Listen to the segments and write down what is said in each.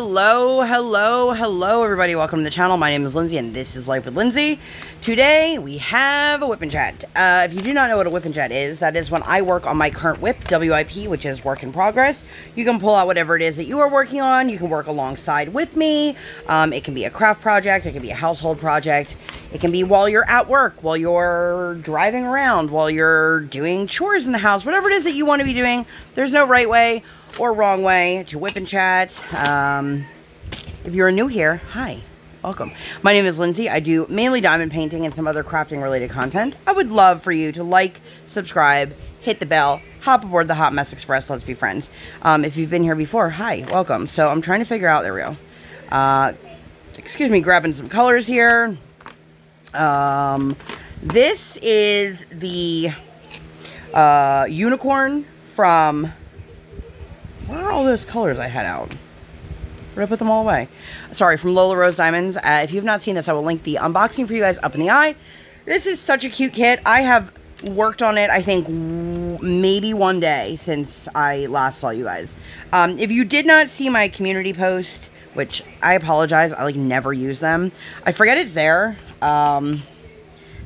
Hello, everybody. Welcome to the channel. My name is Lindsay, and this is Life with Lindsay. Today, we have a WIP Chat. If you do not know what a WIP Chat is, that is when I work on my current WIP, WIP, which is work in progress. You can pull out whatever it is that you are working on. You can work alongside with me. It can be a craft project. It can be a household project. It can be while you're at work, while you're driving around, while you're doing chores in the house. Whatever it is that you want to be doing, there's no right way or wrong way to WIP Chat. If you're new here, hi, welcome. My name is Lindsay. I do mainly diamond painting and some other crafting related content. I would love for you to like, subscribe, hit the bell, hop aboard the Hot Mess Express. Let's be friends. If you've been here before, hi, welcome. So I'm trying to figure out, there we go. Excuse me, grabbing some colors here. This is the unicorn from, where are all those colors I had out? Where did I put them all away? Sorry, from Lola Rose Diamonds. If you've not seen this, I will link the unboxing for you guys up in the eye. This is such a cute kit. I have worked on it, I think, maybe one day since I last saw you guys. If you did not see my community post, which I apologize, I never use them. I forget it's there. If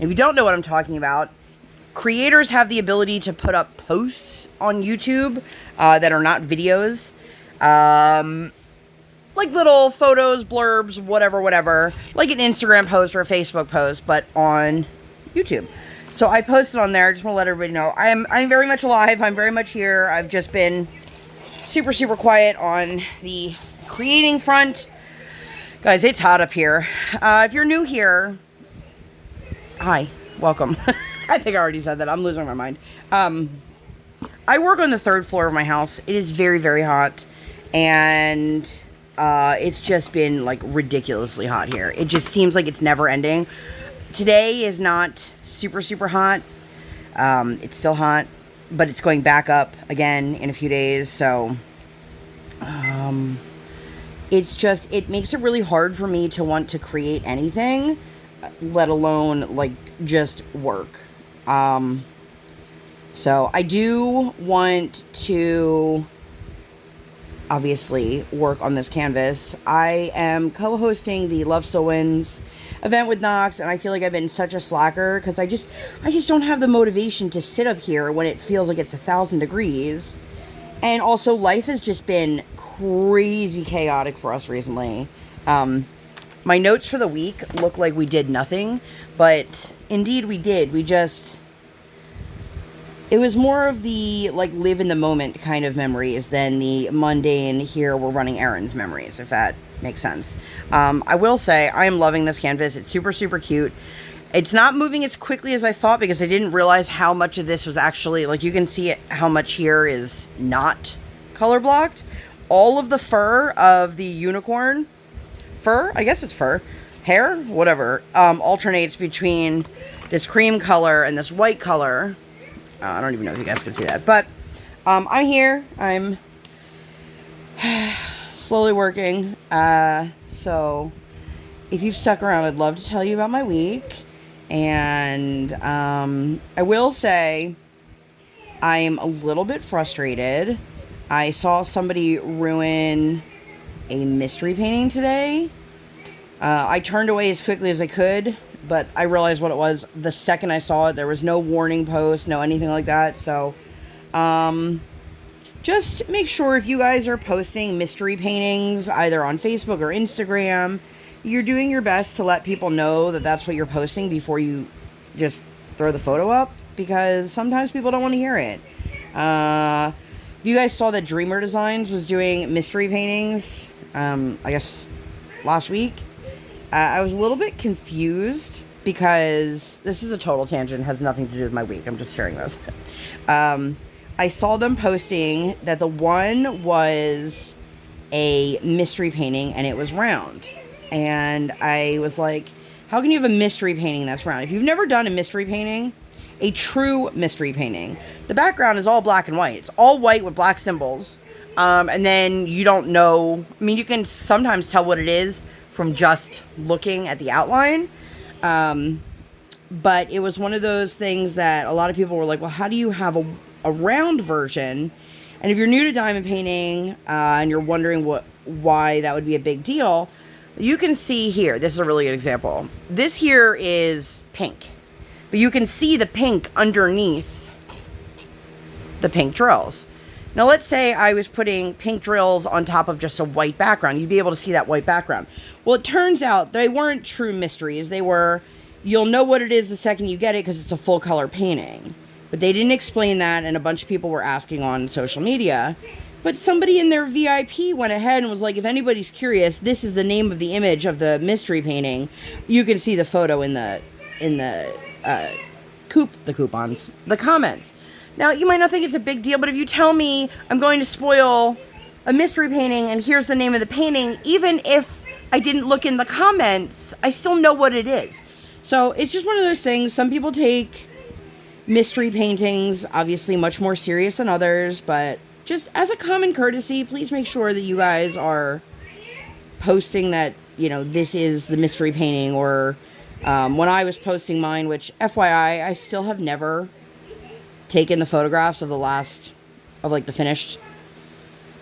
you don't know what I'm talking about, creators have the ability to put up posts on YouTube that are not videos. Like little photos, blurbs, whatever, like an Instagram post or a Facebook post, but on YouTube. So I posted on there. Just want to let everybody know I'm very much alive. I'm very much here. I've just been super quiet on the creating front. Guys, it's hot up here. If you're new here, hi, welcome. I think I already said that. I'm losing my mind. I work on the 3rd floor of my house. It is very hot, and it's just been ridiculously hot here. It just seems like it's never ending. Today is not super hot. It's still hot, but it's going back up again in a few days. So it makes it really hard for me to want to create anything, let alone just work. So I do want to obviously work on this canvas. I am co-hosting the Love Still Wins event with Knox, and I feel like I've been such a slacker because I just don't have the motivation to sit up here when it feels like it's 1,000 degrees. And also, life has just been crazy chaotic for us recently. My notes for the week look like we did nothing, but indeed we did. It was more of the, live in the moment kind of memories than the mundane, here we're running errands memories, if that makes sense. I will say, I am loving this canvas. It's super cute. It's not moving as quickly as I thought because I didn't realize how much of this was actually, you can see it, how much here is not color blocked. All of the fur of the unicorn, I guess it's fur, hair, whatever, alternates between this cream color and this white color. I don't even know if you guys can see that, but I'm here. I'm slowly working. So if you've stuck around, I'd love to tell you about my week. And I will say I'm a little bit frustrated. I saw somebody ruin a mystery painting today. I turned away as quickly as I could, but I realized what it was the second I saw it. There was no warning post, no anything like that. So, just make sure if you guys are posting mystery paintings, either on Facebook or Instagram, you're doing your best to let people know that that's what you're posting before you just throw the photo up, because sometimes people don't want to hear it. You guys saw that Dreamer Designs was doing mystery paintings, I guess last week. I was a little bit confused because this is a total tangent, has nothing to do with my week. I'm just sharing this. I saw them posting that the one was a mystery painting and it was round. And I was like, how can you have a mystery painting that's round? If you've never done a mystery painting, a true mystery painting, the background is all black and white. It's all white with black symbols. And then you don't know, you can sometimes tell what it is from just looking at the outline. But it was one of those things that a lot of people were like, well, how do you have a round version? And if you're new to diamond painting and you're wondering what why that would be a big deal. You can see here, this is a really good example. This here is pink, but you can see the pink underneath the pink drills. Now, let's say I was putting pink drills on top of just a white background. You'd be able to see that white background. Well, it turns out they weren't true mysteries. They were, you'll know what it is the second you get it because it's a full color painting. But they didn't explain that, and a bunch of people were asking on social media. But somebody in their VIP went ahead and was like, if anybody's curious, this is the name of the image of the mystery painting. You can see the photo in the coupons, the comments. Now, you might not think it's a big deal, but if you tell me I'm going to spoil a mystery painting and here's the name of the painting, even if I didn't look in the comments, I still know what it is. So it's just one of those things. Some people take mystery paintings obviously much more serious than others, but just as a common courtesy, please make sure that you guys are posting that, you know, this is the mystery painting. Or when I was posting mine, which FYI, I still have never taken the photographs of the finished.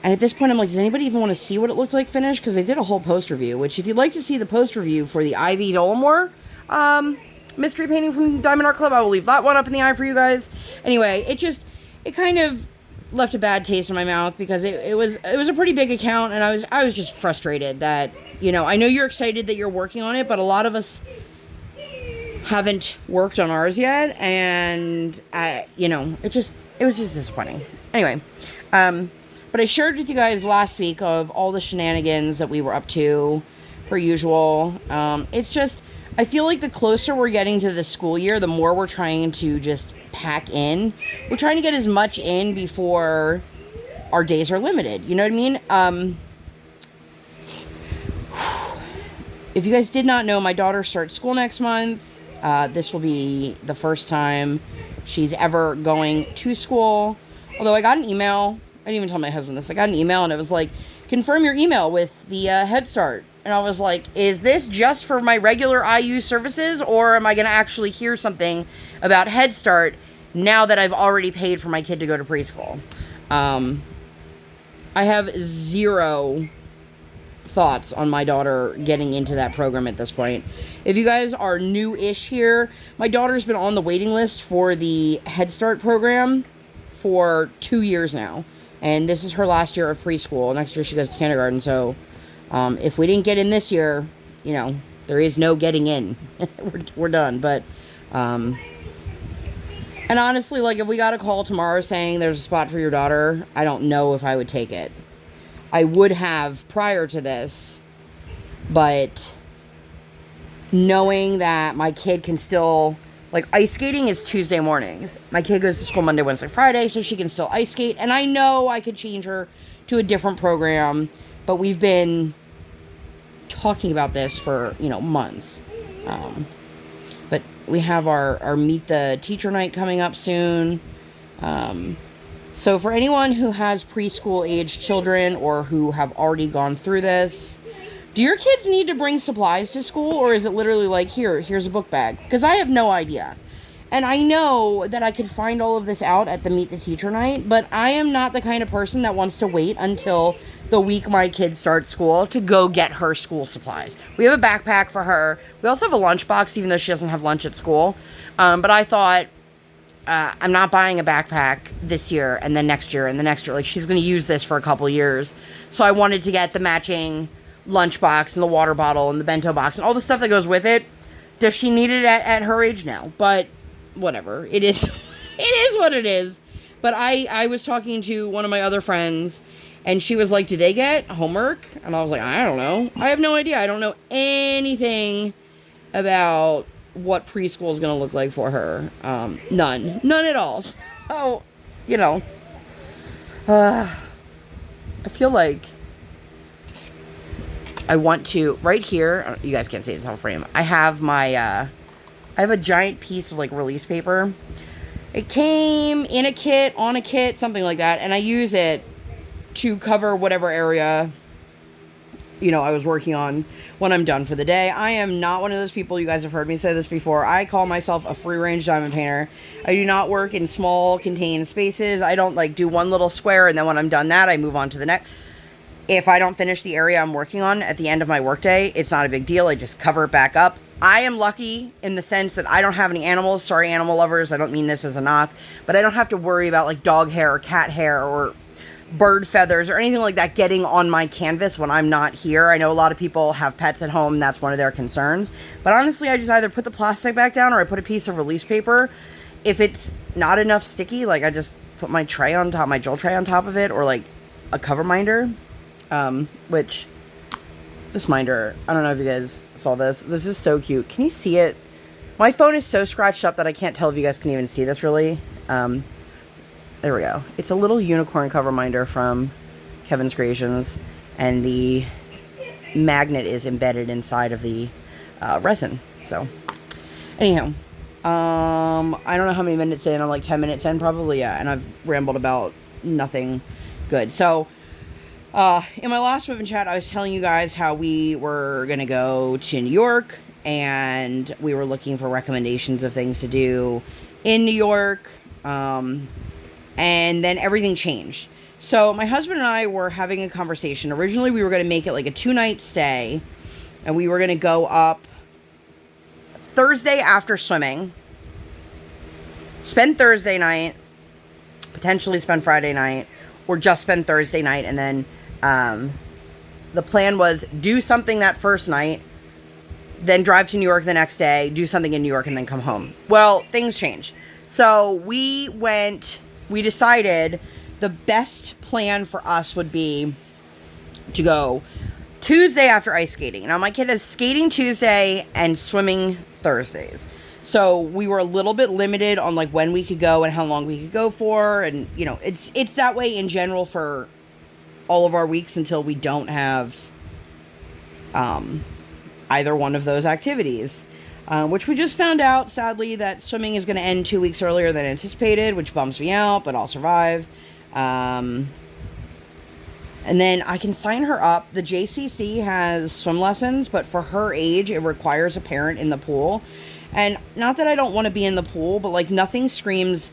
And at this point, I'm like, does anybody even want to see what it looked like finished? Because they did a whole post review, which if you'd like to see the post review for the Ivy Dollamore mystery painting from Diamond Art Club, I will leave that one up in the eye for you guys. Anyway, it kind of left a bad taste in my mouth because it was a pretty big account, and I was just frustrated that, you know, I know you're excited that you're working on it, but a lot of us haven't worked on ours yet, and you know, it was just disappointing. Anyway, but I shared with you guys last week of all the shenanigans that we were up to, per usual. It's just, I feel like the closer we're getting to the school year, the more we're trying to just pack in. We're trying to get as much in before our days are limited. You know what I mean? If you guys did not know, my daughter starts school next month. This will be the first time she's ever going to school. Although I got an email. I didn't even tell my husband this. I got an email and it was like, confirm your email with the Head Start. And I was like, is this just for my regular IU services, or am I going to actually hear something about Head Start now that I've already paid for my kid to go to preschool? I have zero thoughts on my daughter getting into that program at this point. If you guys are new-ish here, my daughter's been on the waiting list for the Head Start program for 2 years now. And this is her last year of preschool. Next year she goes to kindergarten, so if we didn't get in this year, you know, there is no getting in. we're done. But, and honestly, like, if we got a call tomorrow saying there's a spot for your daughter, I don't know if I would take it. I would have prior to this, but knowing that my kid can still, like, ice skating is Tuesday mornings. My kid goes to school Monday, Wednesday, Friday, so she can still ice skate. And I know I could change her to a different program, but we've been talking about this for, you know, months. But we have our Meet the Teacher night coming up soon. So for anyone who has preschool age children or who have already gone through this, do your kids need to bring supplies to school, or is it literally like, here's a book bag? Because I have no idea. And I know that I could find all of this out at the Meet the Teacher night, but I am not the kind of person that wants to wait until the week my kids start school to go get her school supplies. We have a backpack for her. We also have a lunchbox, even though she doesn't have lunch at school. But I thought, I'm not buying a backpack this year and then next year and the next year. Like, she's going to use this for a couple years. So I wanted to get the matching lunchbox and the water bottle and the bento box and all the stuff that goes with it. Does she need it at her age now? But whatever. It is what it is. But I was talking to one of my other friends, and she was like, do they get homework? And I was like, I don't know. I have no idea. I don't know anything about what preschool is going to look like for her. None at all. So, you know, I feel like I want to, right here, you guys can't see this on frame, I have my, I have a giant piece of, like, release paper. It came in a kit, on a kit, something like that, and I use it to cover whatever area, you know, I was working on when I'm done for the day. I am not one of those people, you guys have heard me say this before, I call myself a free-range diamond painter. I do not work in small, contained spaces. I don't, like, do one little square, and then when I'm done that, I move on to the next. If I don't finish the area I'm working on at the end of my workday, it's not a big deal. I just cover it back up. I am lucky in the sense that I don't have any animals. Sorry, animal lovers. I don't mean this as a knock. But I don't have to worry about like dog hair or cat hair or bird feathers or anything like that getting on my canvas when I'm not here. I know a lot of people have pets at home. That's one of their concerns. But honestly, I just either put the plastic back down or I put a piece of release paper. If it's not enough sticky, like I just put my tray on top, my jewel tray on top of it, or like a cover minder. Which, this minder, I don't know if you guys saw this. This is so cute. Can you see it? My phone is so scratched up that I can't tell if you guys can even see this really. There we go. It's a little unicorn cover minder from Kevin's Creations, and the magnet is embedded inside of the resin. So, anyhow, I don't know how many minutes in. I'm like 10 minutes in probably, yeah, and I've rambled about nothing good. So, in my last WIP Chat, I was telling you guys how we were going to go to New York, and we were looking for recommendations of things to do in New York, and then everything changed. So my husband and I were having a conversation. Originally, we were going to make it like a 2-night stay, and we were going to go up Thursday after swimming, spend Thursday night, potentially spend Friday night, or just spend Thursday night, and then the plan was do something that first night, then drive to New York the next day, do something in New York, and then come home. Well, things changed. So we decided the best plan for us would be to go Tuesday after ice skating. Now, my kid is skating Tuesday and swimming Thursdays. So we were a little bit limited on like when we could go and how long we could go for. And, you know, it's that way in general for all of our weeks until we don't have either one of those activities. Which we just found out, sadly, that swimming is going to end 2 weeks earlier than anticipated, which bums me out, but I'll survive. And then I can sign her up. The JCC has swim lessons, but for her age, it requires a parent in the pool. And not that I don't want to be in the pool, but like nothing screams,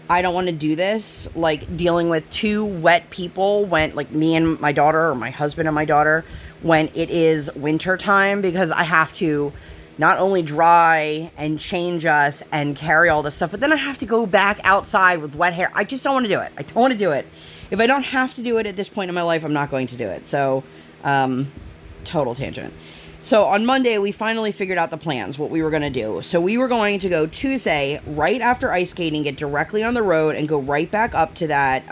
I don't want to do this. Like dealing with 2 wet people when, like me and my daughter, or my husband and my daughter, when it is winter time, because I have to not only dry and change us and carry all this stuff, but then I have to go back outside with wet hair. I just don't want to do it. I don't want to do it. If I don't have to do it at this point in my life, I'm not going to do it. So, total tangent. So on Monday, we finally figured out the plans, what we were going to do. So we were going to go Tuesday, right after ice skating, get directly on the road and go right back up to that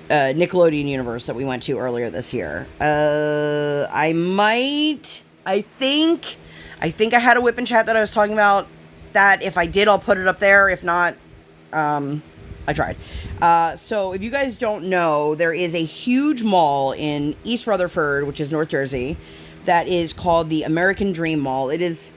Nickelodeon Universe that we went to earlier this year. I think I had a WIP Chat that I was talking about that. If I did, I'll put it up there. If not, I tried. So if you guys don't know, there is a huge mall in East Rutherford, which is North Jersey, that is called the American Dream Mall. It is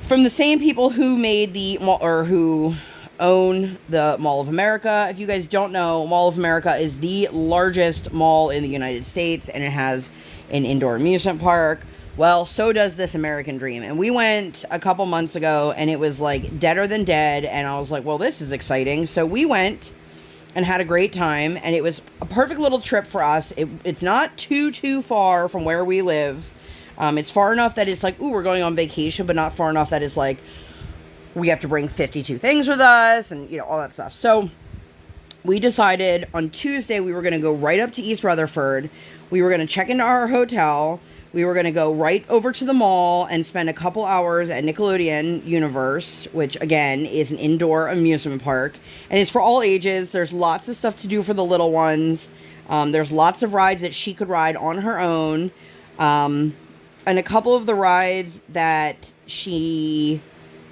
from the same people who made the mall, or who own the Mall of America. If you guys don't know, Mall of America is the largest mall in the United States, and it has an indoor amusement park. Well, so does this American Dream. And we went a couple months ago, and it was like deader than dead, and I was like, well, this is exciting. So we went and had a great time, and it was a perfect little trip for us. It's not too far from where we live. It's far enough that it's like, ooh, we're going on vacation, but not far enough that it's like we have to bring 52 things with us and, you know, all that stuff. So we decided on Tuesday we were going to go right up to East Rutherford. We were going to check into our hotel. We were going to go right over to the mall and spend a couple hours at Nickelodeon Universe, which, again, is an indoor amusement park. And it's for all ages. There's lots of stuff to do for the little ones. There's lots of rides that she could ride on her own. And a couple of the rides that she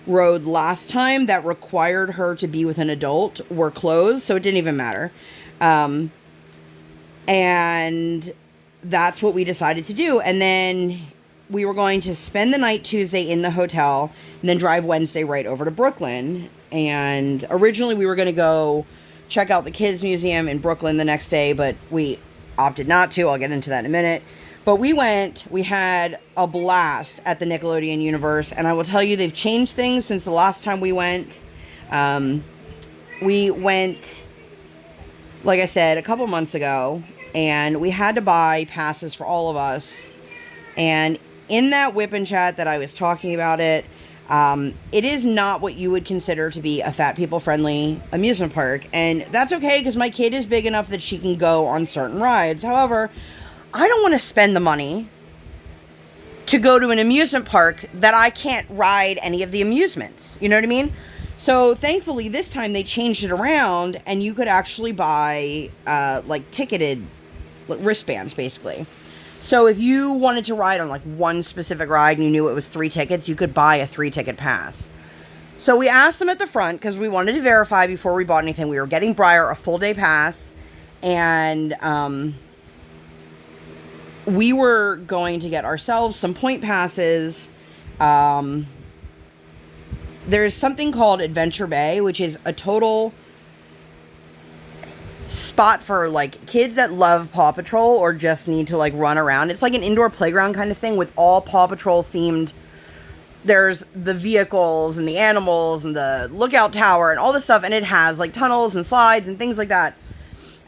rode last time that required her to be with an adult were closed, so it didn't even matter. And that's what we decided to do. And then we were going to spend the night Tuesday in the hotel and then drive Wednesday right over to Brooklyn. And originally we were going to go check out the kids museum in Brooklyn the next day, but we opted not to. I'll get into that in a minute. But we had a blast at the Nickelodeon Universe, and I will tell you, they've changed things since the last time we went. We went, like I said, a couple months ago, and we had to buy passes for all of us. And in that WIP Chat that I was talking about it is not what you would consider to be a fat people friendly amusement park. And that's okay, because my kid is big enough that she can go on certain rides. However, I don't want to spend the money to go to an amusement park that I can't ride any of the amusements. You know what I mean? So thankfully this time they changed it around, and you could actually buy like ticketed wristbands, basically. So if you wanted to ride on like one specific ride and you knew it was 3 tickets, you could buy a 3-ticket pass. So we asked them at the front, because we wanted to verify before we bought anything. We were getting Briar a full day pass, and we were going to get ourselves some point passes. There's something called Adventure Bay, which is a total spot for like kids that love Paw Patrol or just need to like run around. It's like an indoor playground kind of thing with all Paw Patrol themed. There's the vehicles and the animals and the lookout tower and all this stuff, and it has like tunnels and slides and things like that.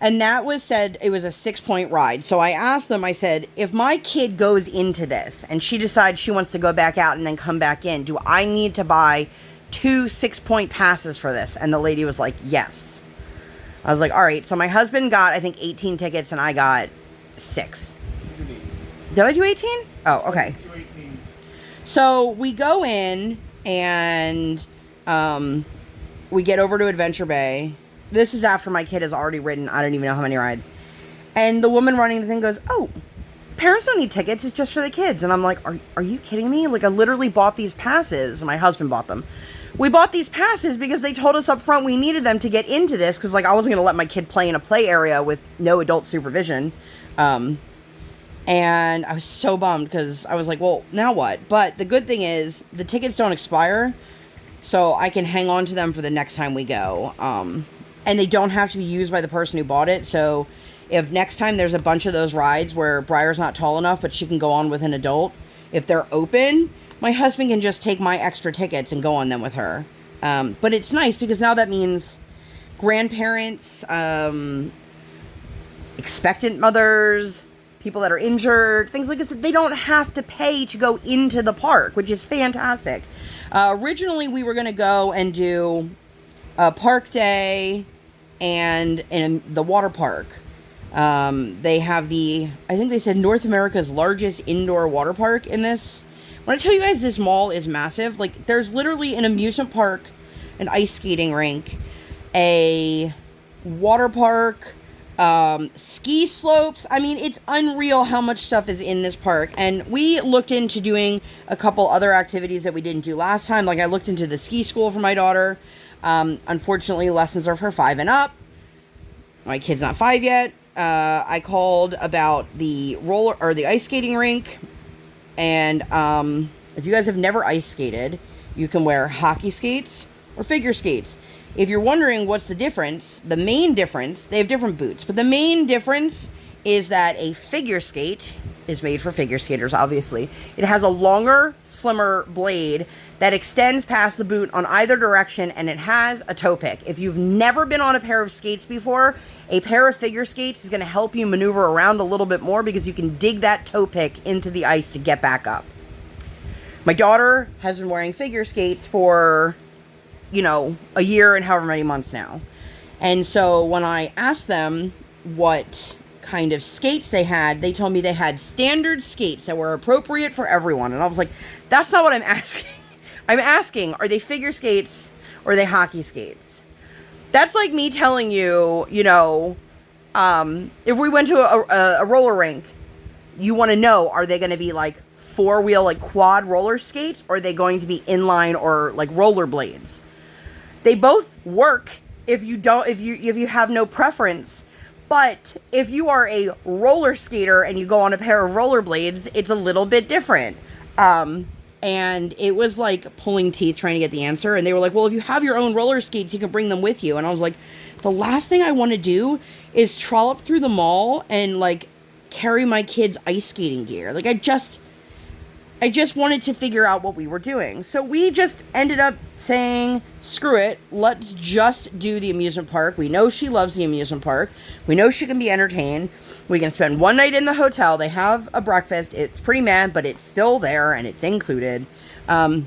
And that was said, it was a 6-point ride. So I asked them, I said, if my kid goes into this and she decides she wants to go back out and then come back in, do I need to buy 2 6-point passes for this? And the lady was like, yes. I was like, all right. So my husband got, I think, 18 tickets and I got 6. Did I do 18? Oh, okay. So we go in and we get over to Adventure Bay. This is after my kid has already ridden, I don't even know how many rides. And the woman running the thing goes, oh, parents don't need tickets, it's just for the kids. And I'm like, are you kidding me? Like, I literally bought these passes. My husband bought them. We bought these passes because they told us up front we needed them to get into this, because like I wasn't going to let my kid play in a play area with no adult supervision. And I was so bummed, because I was like, well, now what? But the good thing is the tickets don't expire, so I can hang on to them for the next time we go. And they don't have to be used by the person who bought it. So if next time there's a bunch of those rides where Briar's not tall enough, but she can go on with an adult, if they're open, my husband can just take my extra tickets and go on them with her. But it's nice, because now that means grandparents, expectant mothers, people that are injured, things like this, they don't have to pay to go into the park, which is fantastic. Originally, we were going to go and do a park day and in the water park. They have I think they said North America's largest indoor water park in this. When I tell you guys this mall is massive, like there's literally an amusement park, an ice skating rink, a water park, ski slopes. I mean, it's unreal how much stuff is in this park. And we looked into doing a couple other activities that we didn't do last time. Like I looked into the ski school for my daughter. Unfortunately, lessons are for 5 and up. My kid's not 5 yet. I called about the ice skating rink. And, if you guys have never ice skated, you can wear hockey skates or figure skates. If you're wondering what's the difference, the main difference, they have different boots, but the main difference is that a figure skate is made for figure skaters, obviously. It has a longer, slimmer blade that extends past the boot on either direction, and it has a toe pick. If you've never been on a pair of skates before, a pair of figure skates is going to help you maneuver around a little bit more, because you can dig that toe pick into the ice to get back up. My daughter has been wearing figure skates for, a year and however many months now. And so when I asked them what kind of skates they had, they told me they had standard skates that were appropriate for everyone. And I was like, that's not what I'm asking. I'm asking, are they figure skates or are they hockey skates? That's like me telling you, if we went to a roller rink, you want to know, are they going to be like 4-wheel, like quad roller skates, or are they going to be inline or like roller blades? They both work if you have no preference. But if you are a roller skater and you go on a pair of rollerblades, it's a little bit different. And it was like pulling teeth trying to get the answer. And they were like, well, if you have your own roller skates, you can bring them with you. And I was like, the last thing I want to do is trollop through the mall and like carry my kids' ice skating gear. Like I just wanted to figure out what we were doing. So we just ended up saying, screw it, let's just do the amusement park. We know she loves the amusement park. We know she can be entertained. We can spend one night in the hotel. They have a breakfast. It's pretty mad, but it's still there and it's included. And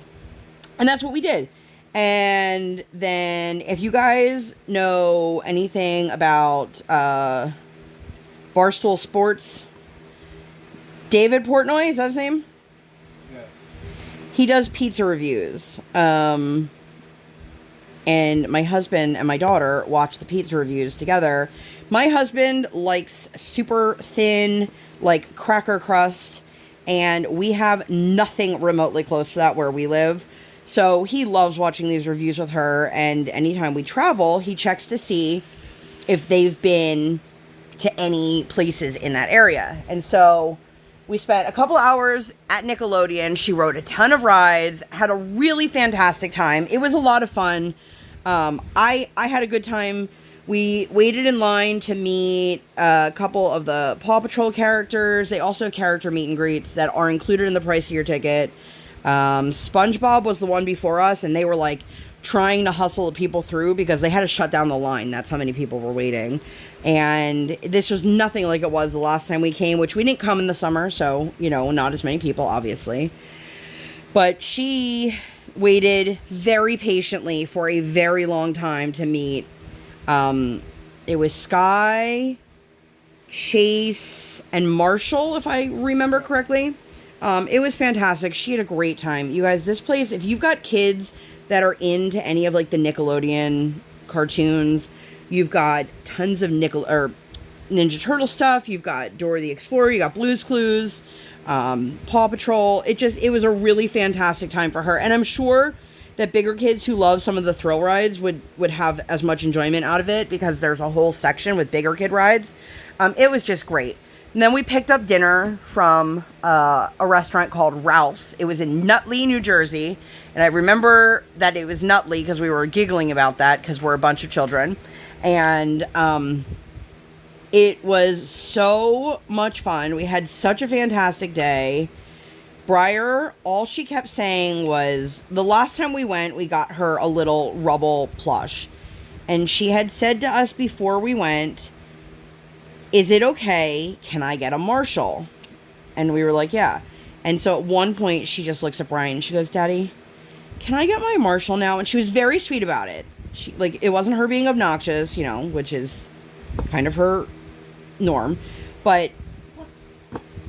that's what we did. And then if you guys know anything about Barstool Sports, David Portnoy, is that his name? Yes. He does pizza reviews. And my husband and my daughter watch the pizza reviews together. My husband likes super thin, like cracker crust, and we have nothing remotely close to that where we live. So he loves watching these reviews with her, and anytime we travel, he checks to see if they've been to any places in that area. And so we spent a couple hours at Nickelodeon. She rode a ton of rides, had a really fantastic time. It was a lot of fun. I had a good time. We waited in line to meet a couple of the Paw Patrol characters. They also have character meet and greets that are included in the price of your ticket. SpongeBob was the one before us, and they were like trying to hustle the people through because they had to shut down the line. That's how many people were waiting. And this was nothing like it was the last time we came, which we didn't come in the summer, so, you know, not as many people, obviously. But she waited very patiently for a very long time to meet. It was Sky, Chase, and Marshall, if I remember correctly. It was fantastic. She had a great time. You guys, this place, if you've got kids that are into any of like the Nickelodeon cartoons, you've got tons of Ninja Turtle stuff. You've got Dora the Explorer. You got Blue's Clues, Paw Patrol. It was a really fantastic time for her. And I'm sure that bigger kids who love some of the thrill rides would have as much enjoyment out of it because there's a whole section with bigger kid rides. It was just great. And then we picked up dinner from a restaurant called Ralph's. It was in Nutley, New Jersey. And I remember that it was Nutley because we were giggling about that because we're a bunch of children. And it was so much fun. We had such a fantastic day. Briar, all she kept saying was, the last time we went, we got her a little Rubble plush. And she had said to us before we went, is it okay? Can I get a Marshall? And we were like, yeah. And so at one point, she just looks at Brian and she goes, Daddy, can I get my Marshall now? And she was very sweet about it. She, like, it wasn't her being obnoxious, you know, which is kind of her norm. But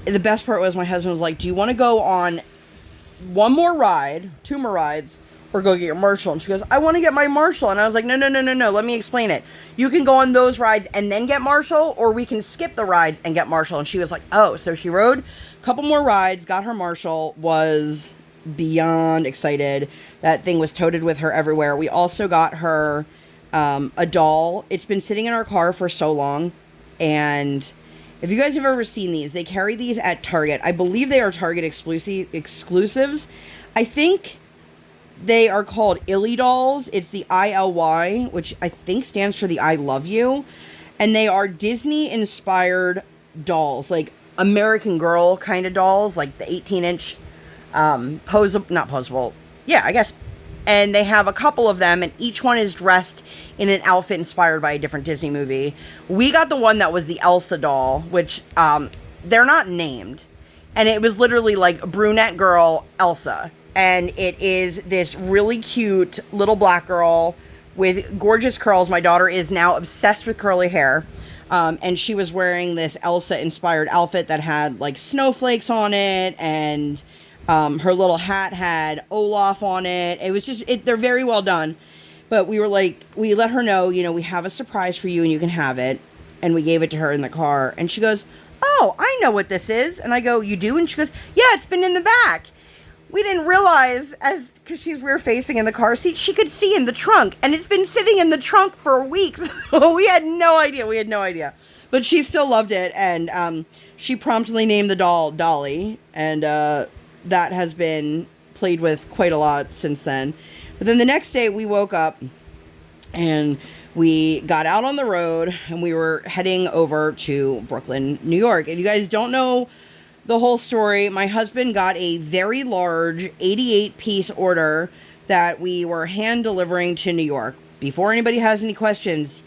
the best part was my husband was like, do you want to go on one more ride, two more rides, or go get your Marshall? And she goes, I want to get my Marshall. And I was like, no, let me explain it. You can go on those rides and then get Marshall, or we can skip the rides and get Marshall. And she was like, oh. So she rode a couple more rides, got her Marshall, was beyond excited. That thing was toted with her everywhere. We also got her a doll. It's been sitting in our car for so long. And if you guys have ever seen these, they carry these at Target. I believe they are Target exclusives. I think they are called Illy dolls. It's the ILY, which I think stands for the I Love You. And they are Disney-inspired dolls, like American Girl kind of dolls, like the 18-inch not posable. Yeah, I guess. And they have a couple of them, and each one is dressed in an outfit inspired by a different Disney movie. We got the one that was the Elsa doll, which they're not named. And it was literally like brunette girl Elsa. And it is this really cute little black girl with gorgeous curls. My daughter is now obsessed with curly hair. And she was wearing this Elsa-inspired outfit that had, like, snowflakes on it. And her little hat had Olaf on it. It was just, they're very well done. But we were like, we let her know, you know, we have a surprise for you and you can have it. And we gave it to her in the car. And she goes, oh, I know what this is. And I go, you do? And she goes, yeah, it's been in the back. We didn't realize, because she's rear facing in the car seat, she could see in the trunk. And it's been sitting in the trunk for weeks. We had no idea. But she still loved it. And she promptly named the doll Dolly. And that has been played with quite a lot since then. But then the next day we woke up and we got out on the road and we were heading over to Brooklyn, New York. If you guys don't know the whole story, my husband got a very large 88-piece order that we were hand delivering to New York. Before anybody has any questions,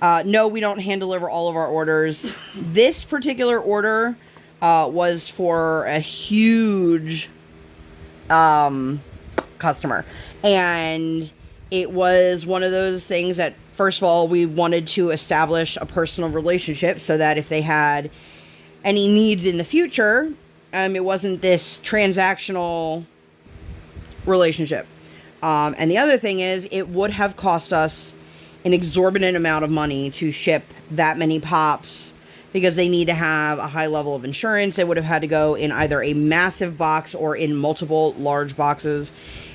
no, we don't hand deliver all of our orders. This particular order was for a huge customer. And it was one of those things that, first of all, we wanted to establish a personal relationship so that if they had any needs in the future, it wasn't this transactional relationship. And the other thing is, it would have cost us an exorbitant amount of money to ship that many pops because they need to have a high level of insurance. They would have had to go in either a massive box or in multiple large boxes.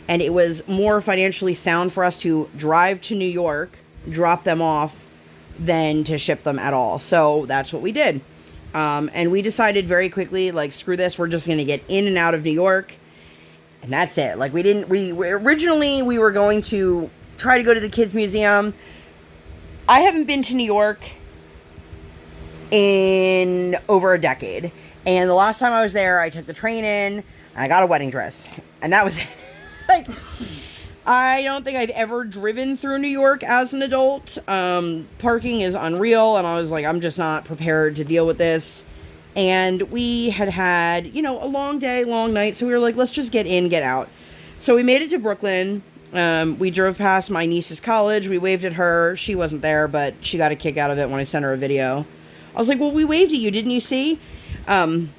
And it was more financially sound for us to drive to New York, drop them off, than to ship them at all. So that's what we did. And we decided very quickly, like, screw this, we're just going to get in and out of New York. And that's it. Like, originally we were going to try to go to the Kids Museum. I haven't been to New York in over a decade. And the last time I was there, I took the train in, and I got a wedding dress. And that was it. Like, I don't think I've ever driven through New York as an adult. Parking is unreal, and I was like, I'm just not prepared to deal with this. And we had, a long day, long night, so we were like, let's just get in, get out. So we made it to Brooklyn. We drove past my niece's college. We waved at her. She wasn't there, but she got a kick out of it when I sent her a video. I was like, well, we waved at you, didn't you see? And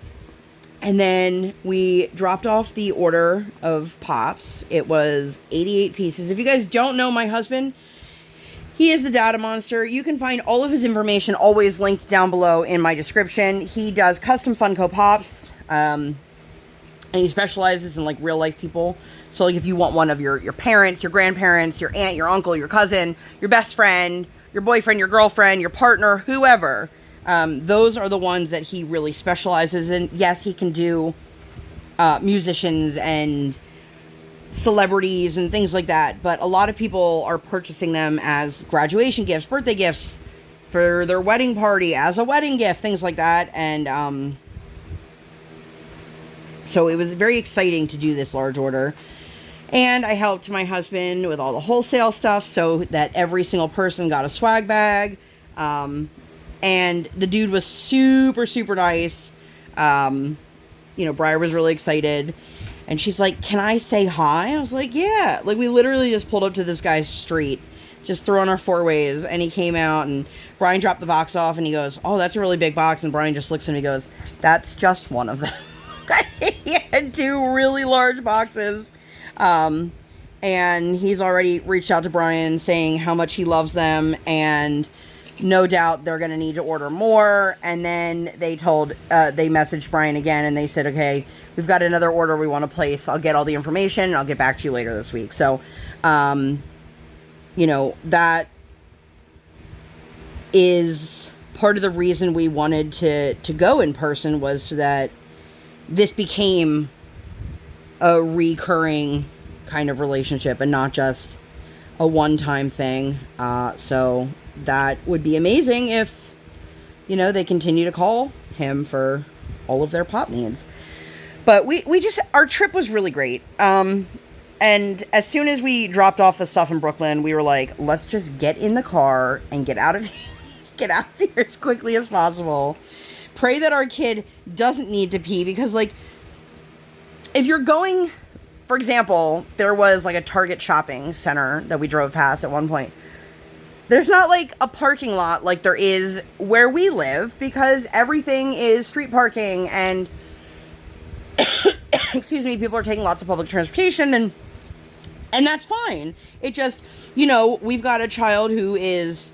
then we dropped off the order of pops. It was 88 pieces. If you guys don't know my husband, he is the DaddaMonster. You can find all of his information always linked down below in my description. He does custom Funko Pops, and he specializes in, like, real life people. So, like, if you want one of your parents, your grandparents, your aunt, your uncle, your cousin, your best friend, your boyfriend, your girlfriend, your partner, whoever, those are the ones that he really specializes in. Yes, he can do musicians and celebrities and things like that, but a lot of people are purchasing them as graduation gifts, birthday gifts, for their wedding party, as a wedding gift, things like that. And so it was very exciting to do this large order. And I helped my husband with all the wholesale stuff so that every single person got a swag bag. And the dude was super, super nice. Briar was really excited. And she's like, can I say hi? I was like, yeah. Like, we literally just pulled up to this guy's street, just throwing our four ways. And he came out, and Brian dropped the box off, and he goes, oh, that's a really big box. And Brian just looks at him and he goes, that's just one of them. He had two really large boxes. And he's already reached out to Brian saying how much he loves them, and no doubt they're going to need to order more. And then they messaged Brian again, and they said, okay, we've got another order we want to place. I'll get all the information, and I'll get back to you later this week. So, that is part of the reason we wanted to go in person, was so that this became a recurring kind of relationship and not just a one-time thing. So that would be amazing if, they continue to call him for all of their pop needs. But our trip was really great. And as soon as we dropped off the stuff in Brooklyn, we were like, let's just get in the car and get out of here as quickly as possible. Pray that our kid doesn't need to pee, because, like, if you're going, for example, there was, like, a Target shopping center that we drove past at one point. There's not, like, a parking lot like there is where we live, because everything is street parking, and excuse me, people are taking lots of public transportation, and that's fine. It just, we've got a child who is,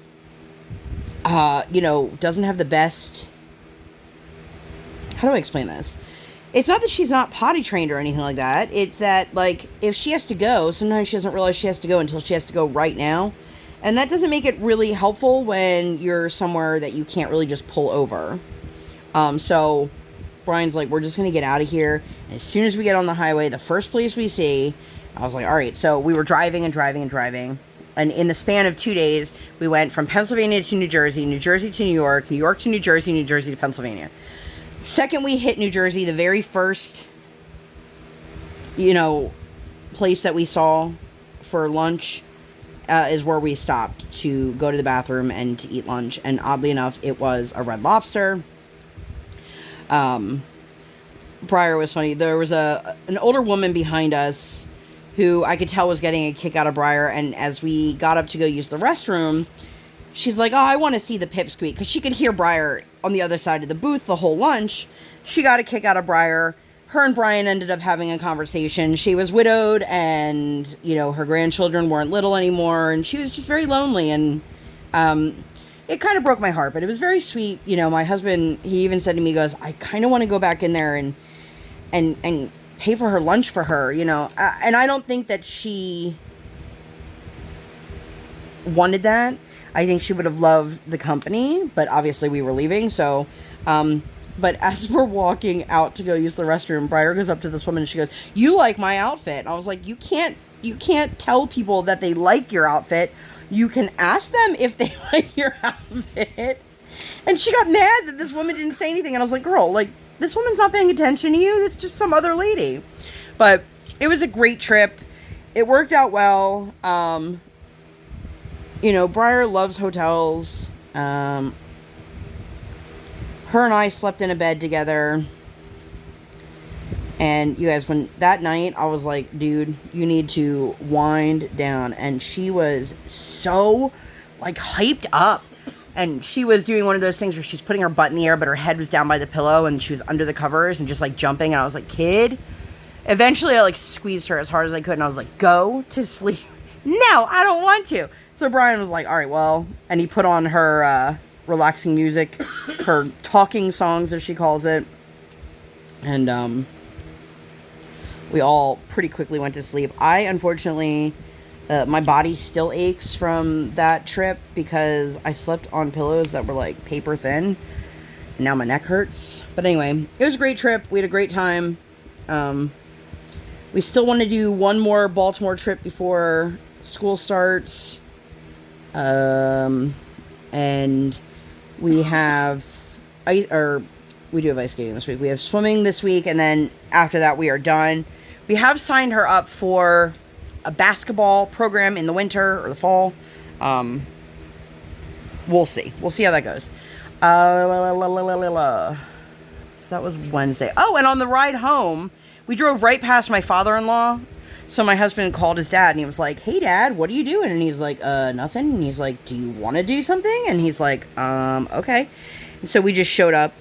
doesn't have the best, how do I explain this? It's not that she's not potty trained or anything like that. It's that, like, if she has to go, sometimes she doesn't realize she has to go until she has to go right now. And that doesn't make it really helpful when you're somewhere that you can't really just pull over. So Brian's like, we're just going to get out of here. And as soon as we get on the highway, the first place we see, I was like, all right. So we were driving and driving and driving. And in the span of 2 days, we went from Pennsylvania to New Jersey to New York, New York to New Jersey to Pennsylvania. Second we hit New Jersey, the very first, you know, place that we saw for lunch is where we stopped to go to the bathroom and to eat lunch. And oddly enough, it was a Red Lobster. Briar was funny. There was an older woman behind us who I could tell was getting a kick out of Briar. And as we got up to go use the restroom, she's like, oh, I want to see the pipsqueak. Because she could hear Briar on the other side of the booth the whole lunch. She got a kick out of Briar. Her and Brian ended up having a conversation. She was widowed and, you know, her grandchildren weren't little anymore. And she was just very lonely. And it kind of broke my heart. But it was very sweet. You know, my husband, he even said to me, he goes, I kind of want to go back in there and pay for her lunch for her, you know. And I don't think that she wanted that. I think she would have loved the company. But obviously we were leaving. So, but as we're walking out to go use the restroom, Briar goes up to this woman and she goes, you like my outfit. And I was like, you can't tell people that they like your outfit. You can ask them if they like your outfit. And she got mad that this woman didn't say anything. And I was like, girl, like, this woman's not paying attention to you. It's just some other lady. But it was a great trip. It worked out well. You know, Briar loves hotels. Her and I slept in a bed together. And you guys, when that night, I was like, dude, you need to wind down. And she was so, like, hyped up. And she was doing one of those things where she's putting her butt in the air, but her head was down by the pillow. And she was under the covers and just, like, jumping. And I was like, kid. Eventually, I, like, squeezed her as hard as I could. And I was like, go to sleep. No, I don't want to. So Brian was like, all right, well. And he put on her relaxing music, her talking songs, as she calls it. And we all pretty quickly went to sleep. I, unfortunately, my body still aches from that trip because I slept on pillows that were, like, paper thin. And now my neck hurts. But anyway, it was a great trip. We had a great time. We still want to do one more Baltimore trip before school starts. And we have, we do have ice skating this week. We have swimming this week, and then after that we are done. We have signed her up for a basketball program in the winter or the fall. We'll see. We'll see how that goes. So that was Wednesday. Oh, and on the ride home, we drove right past my father-in-law. So my husband called his dad and he was like, hey dad, what are you doing? And he's like, nothing. And he's like, do you want to do something? And he's like, okay. And so we just showed up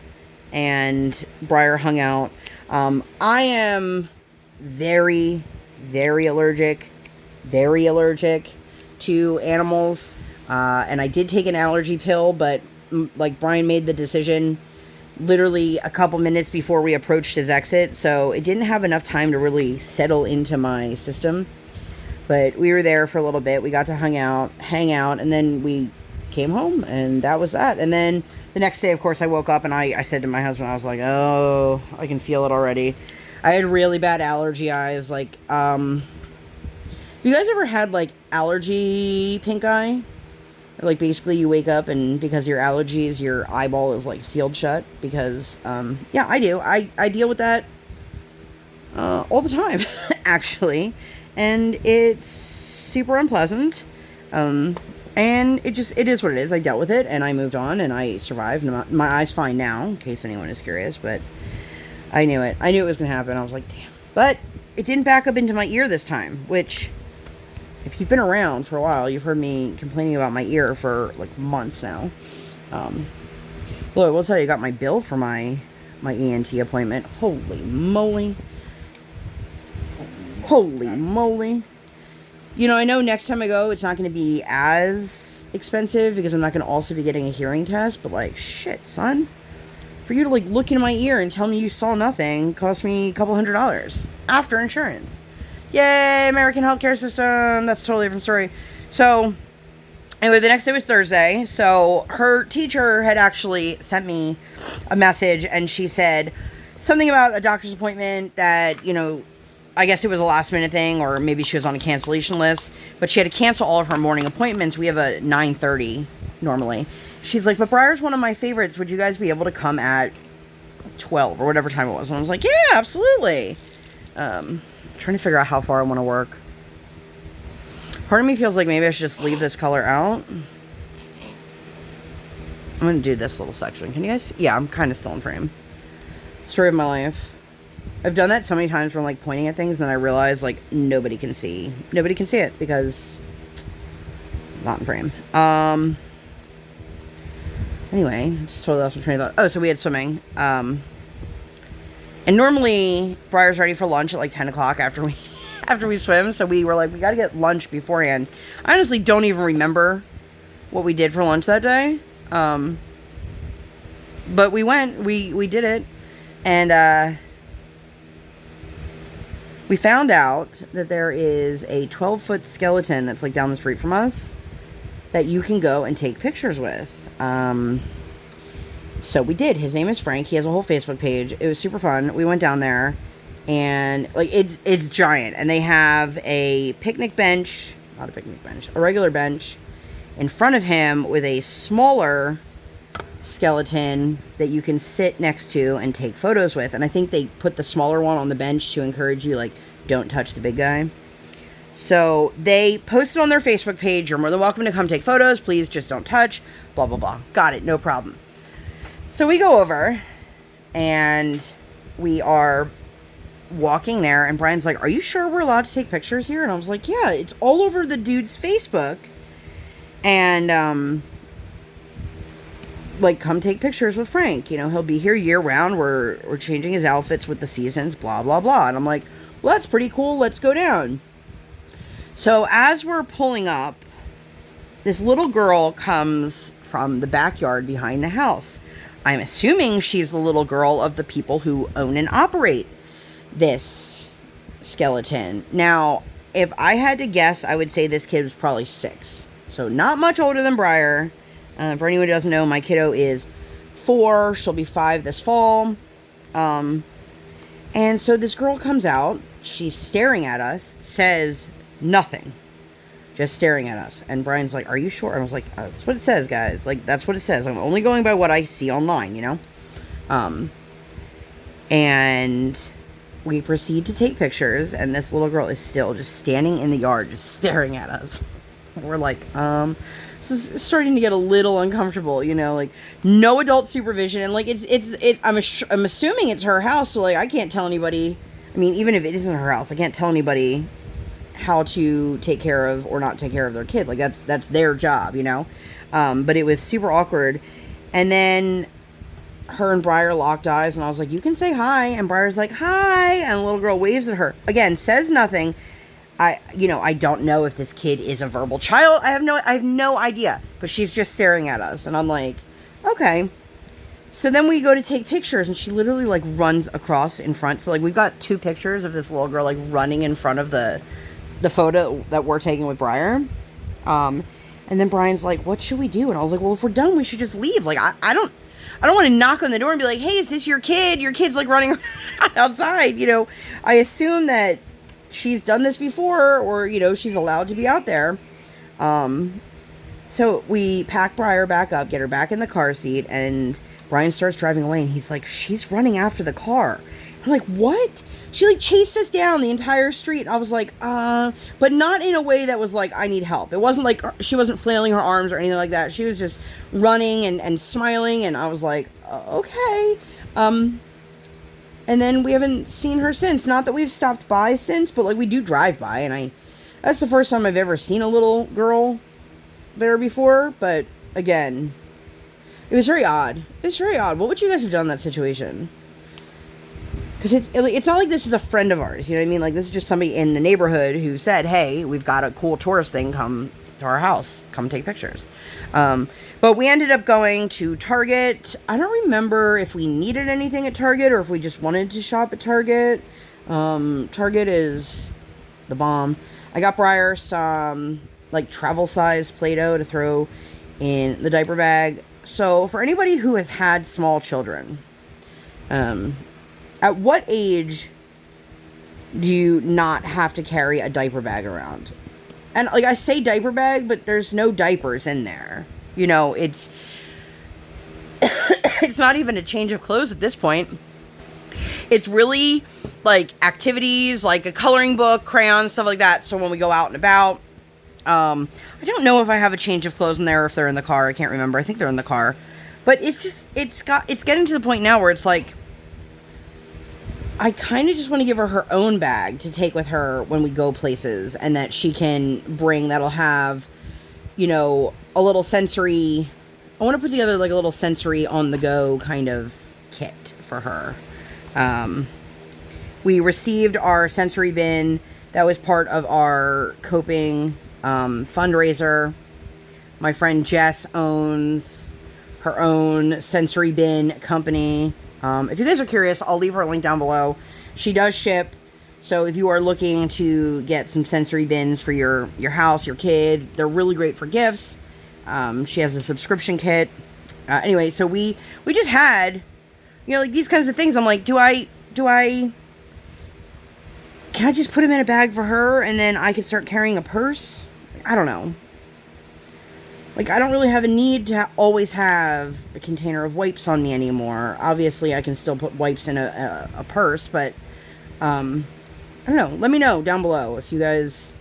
and Briar hung out. I am very, very allergic to animals. And I did take an allergy pill, but like Brian made the decision literally a couple minutes before we approached his exit, so it didn't have enough time to really settle into my system. But we were there for a little bit. We got to hang out, and then we came home, and that was that. And then the next day, of course, I woke up and I said to my husband, I was like, oh, I can feel it already. I had really bad allergy eyes. Like, have you guys ever had like allergy pink eye? Like, basically you wake up and because of your allergies, your eyeball is, like, sealed shut. Because, yeah, I do. I deal with that all the time, actually. And it's super unpleasant. And it is what it is. I dealt with it, and I moved on, and I survived. And my eye's fine now, in case anyone is curious. But I knew it. I knew it was going to happen. I was like, damn. But it didn't back up into my ear this time, which... if you've been around for a while, you've heard me complaining about my ear for, like, months now. Look, we'll tell you, I got my bill for my ENT appointment. Holy moly. Holy moly. You know, I know next time I go, it's not going to be as expensive because I'm not going to also be getting a hearing test. But, like, shit, son. For you to, like, look in my ear and tell me you saw nothing cost me a couple $100 after insurance. Yay, American healthcare system. That's a totally different story. So, anyway, the next day was Thursday. So, her teacher had actually sent me a message, and she said something about a doctor's appointment that, you know, I guess it was a last minute thing, or maybe she was on a cancellation list, but she had to cancel all of her morning appointments. We have a 9:30 normally. She's like, but Briar's one of my favorites. Would you guys be able to come at 12 or whatever time it was. And I was like, yeah, absolutely. Trying to figure out how far I want to work. Part of me feels like maybe I should just leave this color out. I'm going to do this little section. Can you guys see? Yeah, I'm kind of still in frame. Story of my life. I've done that so many times where I'm like pointing at things and then I realize like nobody can see. Nobody can see it because I'm not in frame. Anyway, just totally lost my train of thought. Oh, so we had swimming. And normally Briar's ready for lunch at like 10 o'clock after we swim. So we were like, we got to get lunch beforehand. I honestly don't even remember what we did for lunch that day. But we went, we did it. And, we found out that there is a 12-foot skeleton that's like down the street from us that you can go and take pictures with. So we did. His name is Frank. He has a whole Facebook page. It was super fun. We went down there and like it's giant, and they have a picnic bench, not a picnic bench, a regular bench in front of him with a smaller skeleton that you can sit next to and take photos with. And I think they put the smaller one on the bench to encourage you, like, don't touch the big guy. So they posted on their Facebook page, you're more than welcome to come take photos, please just don't touch, blah blah blah. Got it, no problem. So we go over and we are walking there, and Brian's like, are you sure we're allowed to take pictures here? And I was like, yeah, it's all over the dude's Facebook. And like, come take pictures with Frank. You know, he'll be here year round. We're changing his outfits with the seasons, blah, blah, blah. And I'm like, well, that's pretty cool. Let's go down. So as we're pulling up, this little girl comes from the backyard behind the house. I'm assuming she's the little girl of the people who own and operate this skeleton. Now, if I had to guess, I would say this kid was probably 6. So not much older than Briar. For anyone who doesn't know, my kiddo is 4. She'll be 5 this fall. And so this girl comes out. She's staring at us. Says nothing. Just staring at us. And Brian's like, are you sure? And I was like, that's what it says, guys. Like, that's what it says. I'm only going by what I see online, you know? And we proceed to take pictures. And this little girl is still just standing in the yard, just staring at us. We're like, so it's starting to get a little uncomfortable, you know, like, no adult supervision, and, like, I'm assuming it's her house, so, like, I can't tell anybody, I mean, even if it isn't her house, I can't tell anybody how to take care of or not take care of their kid, like, that's their job, you know, but it was super awkward, and then her and Briar locked eyes, and I was like, you can say hi, and Briar's like, hi, and the little girl waves at her, again, says nothing. I don't know if this kid is a verbal child. I have no idea. But she's just staring at us. And I'm like, okay. So then we go to take pictures, and she literally, like, runs across in front. So, like, we've got 2 pictures of this little girl, like, running in front of the photo that we're taking with Briar. And then Brian's like, what should we do? And I was like, well, if we're done, we should just leave. Like, I don't want to knock on the door and be like, hey, is this your kid? Your kid's, like, running outside, you know. I assume that she's done this before, or, you know, she's allowed to be out there. So we pack Briar back up, get her back in the car seat, and Brian starts driving away, and he's like, she's running after the car. I'm like, what? She, like, chased us down the entire street. I was like, but not in a way that was like, I need help. It wasn't like, she wasn't flailing her arms or anything like that. She was just running and smiling, and I was like, okay. And then we haven't seen her since. Not that we've stopped by since, but, like, we do drive by, and that's the first time I've ever seen a little girl there before, but, again, it was very odd. It was very odd. What would you guys have done in that situation? Because it's not like this is a friend of ours, you know what I mean? Like, this is just somebody in the neighborhood who said, hey, we've got a cool tourist thing, come to our house, come take pictures. But we ended up going to Target. I don't remember if we needed anything at Target or if we just wanted to shop at Target. Target is the bomb. I got Briar some, like, travel size Play-Doh to throw in the diaper bag. So for anybody who has had small children, at what age do you not have to carry a diaper bag around? And, like, I say diaper bag, but there's no diapers in there. You know, It's not even a change of clothes at this point. It's really like activities, like a coloring book, crayons, stuff like that. So when we go out and about, I don't know if I have a change of clothes in there or if they're in the car. I can't remember. I think they're in the car. But it's getting to the point now where it's like, I kind of just want to give her her own bag to take with her when we go places, and that she can bring, that'll have, you know, a little sensory. I want to put together like a little sensory on the go kind of kit for her. We received our sensory bin. That was part of our coping fundraiser. My friend Jess owns her own sensory bin company. If you guys are curious, I'll leave her link down below. She does ship, so if you are looking to get some sensory bins for your house, your kid, they're really great for gifts. She has a subscription kit. Anyway, so we just had, you know, like these kinds of things. I'm like, can I just put them in a bag for her and then I can start carrying a purse? I don't know. Like, I don't really have a need to always have a container of wipes on me anymore. Obviously, I can still put wipes in a purse, but, I don't know. Let me know down below if you guys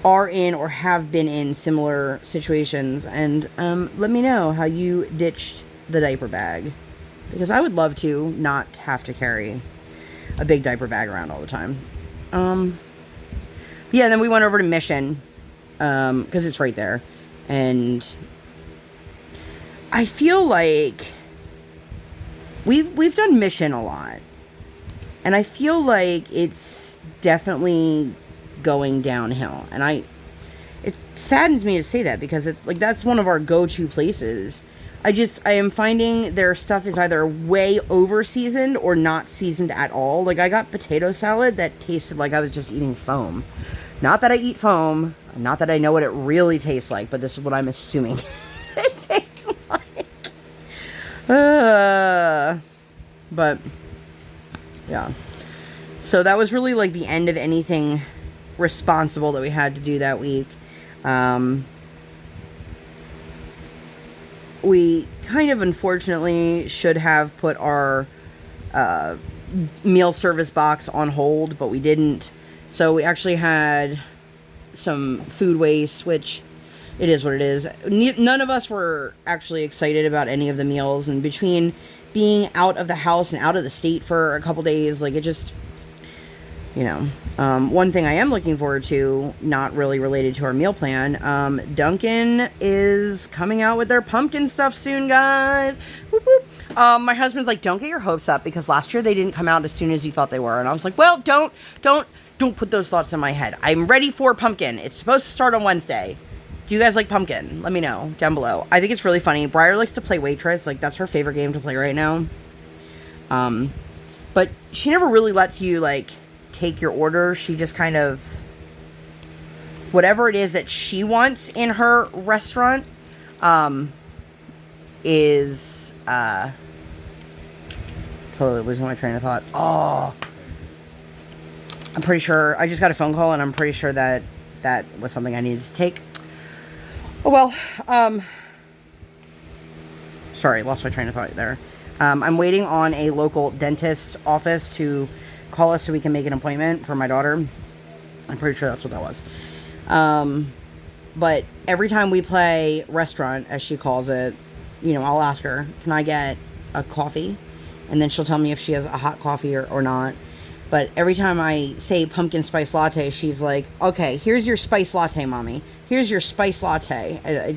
are in or have been in similar situations. And, let me know how you ditched the diaper bag. Because I would love to not have to carry a big diaper bag around all the time. Yeah, and then we went over to Mission. Because it's right there, and I feel like we've done Mission a lot, and I feel like it's definitely going downhill, and it saddens me to say that, because it's like that's one of our go-to places. I am finding their stuff is either way over seasoned or not seasoned at all. Like, I got potato salad that tasted like I was just eating foam. Not that I eat foam, not that I know what it really tastes like, but this is what I'm assuming it tastes like. But, yeah. So that was really like the end of anything responsible that we had to do that week. We kind of unfortunately should have put our meal service box on hold, but we didn't. So we actually had some food waste, which it is what it is. None of us were actually excited about any of the meals, and between being out of the house and out of the state for a couple days, like, it just, you know. One thing I am looking forward to, not really related to our meal plan, Dunkin' is coming out with their pumpkin stuff soon, guys. Whoop, whoop. My husband's like, don't get your hopes up, because last year they didn't come out as soon as you thought they were. And I was like, well, don't put those thoughts in my head. I'm ready for pumpkin. It's supposed to start on Wednesday. Do you guys like pumpkin? Let me know down below. I think it's really funny. Briar likes to play waitress. Like, that's her favorite game to play right now. But she never really lets you, like, take your order. She just kind of, whatever it is that she wants in her restaurant, is, totally losing my train of thought. Oh, I'm pretty sure, I just got a phone call, and I'm pretty sure that that was something I needed to take. Oh, well, sorry, lost my train of thought there. I'm waiting on a local dentist office to call us so we can make an appointment for my daughter. I'm pretty sure that's what that was. But every time we play restaurant, as she calls it, you know, I'll ask her, can I get a coffee? And then she'll tell me if she has a hot coffee or not. But every time I say pumpkin spice latte, she's like, okay, here's your spice latte, mommy. Here's your spice latte. It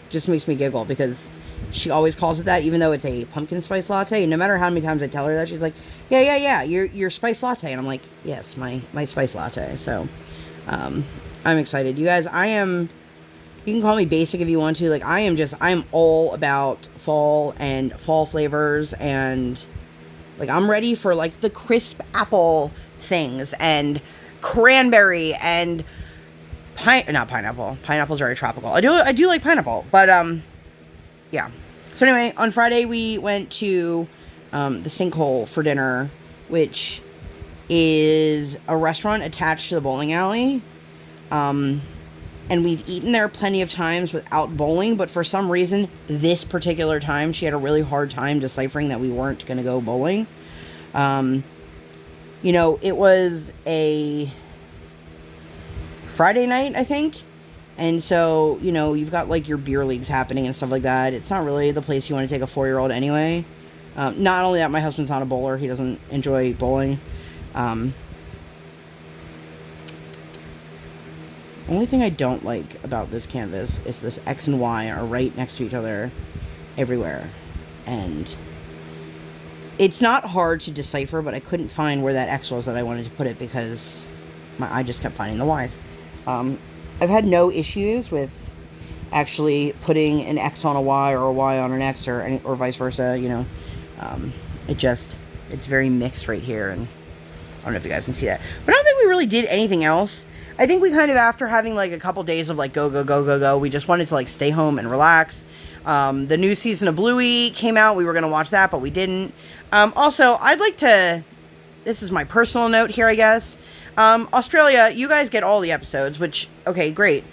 just makes me giggle, because she always calls it that, even though it's a pumpkin spice latte. And no matter how many times I tell her that, she's like, yeah, your spice latte. And I'm like, yes, my spice latte. So, I'm excited. You guys, you can call me basic if you want to. Like, I'm all about fall and fall flavors, and like, I'm ready for, like, the crisp apple things, and cranberry, and not pineapple. Pineapple's very tropical. I do like pineapple, but, yeah. So anyway, on Friday, we went to, the Sinkhole for dinner, which is a restaurant attached to the bowling alley. and we've eaten there plenty of times without bowling, but for some reason, this particular time, she had a really hard time deciphering that we weren't going to go bowling. You know, it was a Friday night, I think, and so, you know, you've got, like, your beer leagues happening and stuff like that. It's not really the place you want to take a 4-year-old anyway. Not only that, my husband's not a bowler. He doesn't enjoy bowling. Only thing I don't like about this canvas is this X and Y are right next to each other everywhere. And it's not hard to decipher, but I couldn't find where that X was that I wanted to put it because my eye just kept finding the Ys. I've had no issues with actually putting an X on a Y or a Y on an X or vice versa, you know. It's very mixed right here, and I don't know if you guys can see that. But I don't think we really did anything else. I think we kind of, after having like a couple days of like go, we just wanted to like stay home and relax. The new season of Bluey came out. We were going to watch that, but we didn't. Also, I'd like to, this is my personal note here, I guess. Australia, you guys get all the episodes, which, okay, great.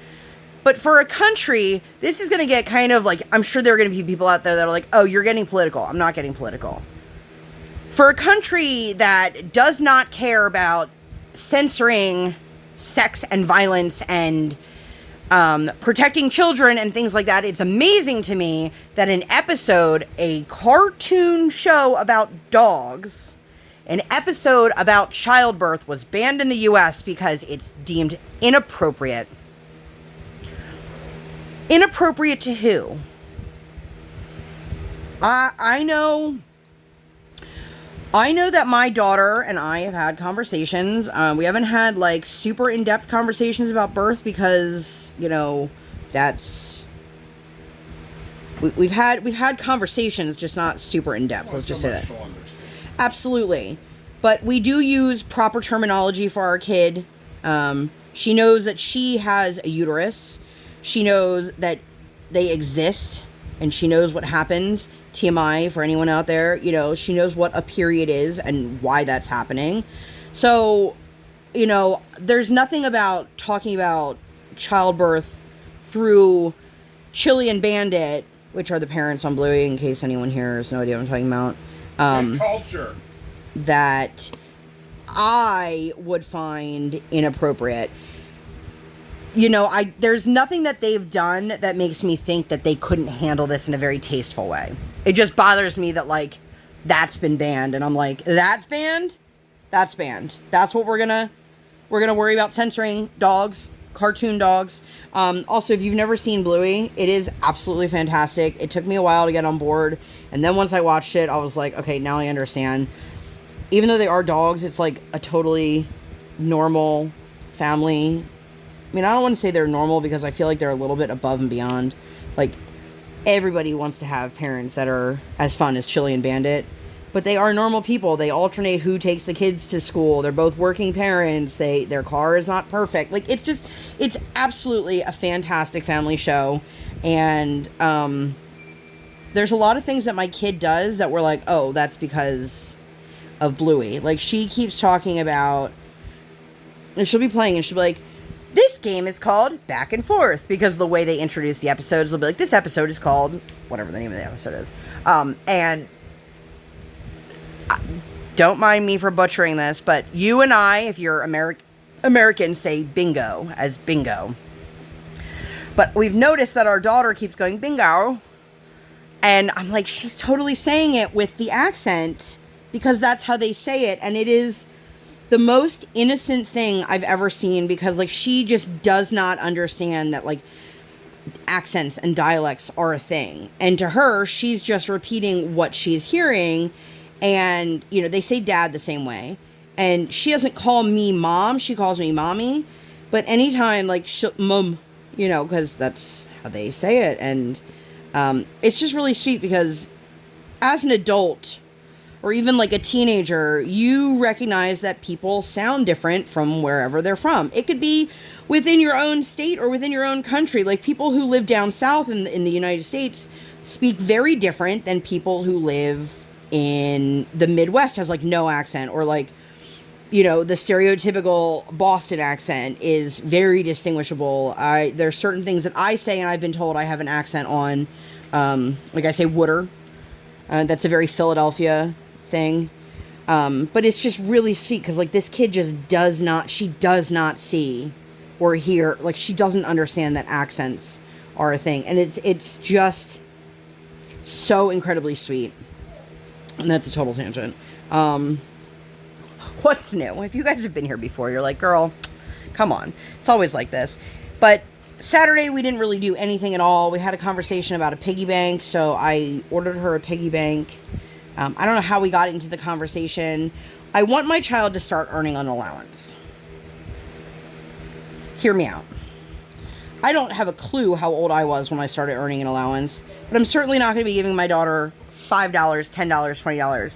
But for a country, this is going to get kind of like, I'm sure there are going to be people out there that are like, oh, you're getting political. I'm not getting political. For a country that does not care about censoring sex and violence and protecting children and things like that, it's amazing to me that an episode, a cartoon show about dogs, an episode about childbirth was banned in the US because it's deemed inappropriate. Inappropriate to who? I know that my daughter and I have had conversations. We haven't had like super in-depth conversations about birth because, you know, that's we've had conversations, just not super in-depth. Let's just say that. Absolutely. But we do use proper terminology for our kid. She knows that she has a uterus. She knows that they exist, and she knows what happens. TMI for anyone out there, you know, she knows what a period is and why that's happening. So, you know, there's nothing about talking about childbirth through Chili and Bandit, which are the parents on Bluey, in case anyone here has no idea what I'm talking about. Culture. That I would find inappropriate. You know, there's nothing that they've done that makes me think that they couldn't handle this in a very tasteful way. It just bothers me that, like, that's been banned. And I'm like, that's banned? That's banned. That's what we're gonna worry about censoring dogs, cartoon dogs. Also, if you've never seen Bluey, it is absolutely fantastic. It took me a while to get on board. And then once I watched it, I was like, okay, now I understand. Even though they are dogs, it's like a totally normal family. I mean, I don't want to say they're normal because I feel like they're a little bit above and beyond. Like, everybody wants to have parents that are as fun as Chili and Bandit. But they are normal people. They alternate who takes the kids to school. They're both working parents. Their car is not perfect. Like, it's absolutely a fantastic family show. And there's a lot of things that my kid does that we're like, oh, that's because of Bluey. Like, she keeps talking about, and she'll be playing and she'll be like, this game is called Back and Forth, because the way they introduce the episodes, they'll be like, this episode is called whatever the name of the episode is. And don't mind me for butchering this, but you and I, if you're American, say bingo as bingo. But we've noticed that our daughter keeps going bingo, and I'm like, she's totally saying it with the accent because that's how they say it, and it is the most innocent thing I've ever seen, because, like, she just does not understand that, like, accents and dialects are a thing. And to her, she's just repeating what she's hearing. And, you know, they say dad the same way. And she doesn't call me mom. She calls me mommy. But anytime, like, mum, you know, because that's how they say it. And it's just really sweet because as an adult, or even like a teenager, you recognize that people sound different from wherever they're from. It could be within your own state or within your own country. Like, people who live down south in the United States speak very different than people who live in the Midwest, has like no accent, or like, the stereotypical Boston accent is very distinguishable. There's certain things that I say, and I've been told I have an accent on. Like I say, wooder. That's a very Philadelphia thing. But it's just really sweet because, like, this kid just does not see or hear, like, she doesn't understand that accents are a thing. And it's just so incredibly sweet. And that's a total tangent. What's new? If you guys have been here before, you're like, girl, come on. It's always like this. But Saturday, we didn't really do anything at all. We had a conversation about a piggy bank, so I ordered her a piggy bank. I don't know how we got into the conversation. I want my child to start earning an allowance. Hear me out. I don't have a clue how old I was when I started earning an allowance, but I'm certainly not going to be giving my daughter $5, $10, $20.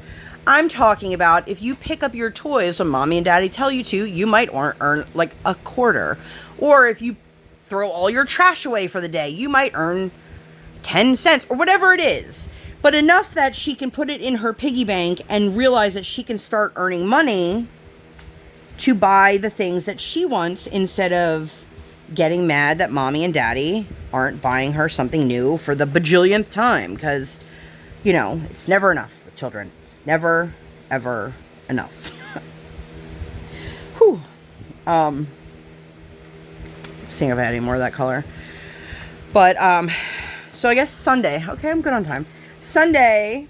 I'm talking about if you pick up your toys when mommy and daddy tell you to, you might earn like a quarter. Or if you throw all your trash away for the day, you might earn 10 cents or whatever it is. But enough that she can put it in her piggy bank and realize that she can start earning money to buy the things that she wants instead of getting mad that mommy and daddy aren't buying her something new for the bajillionth time. Because, it's never enough with children. It's never, ever enough. Whew. Seeing if I had any more of that color. But, so I guess Sunday. Okay, I'm good on time. Sunday,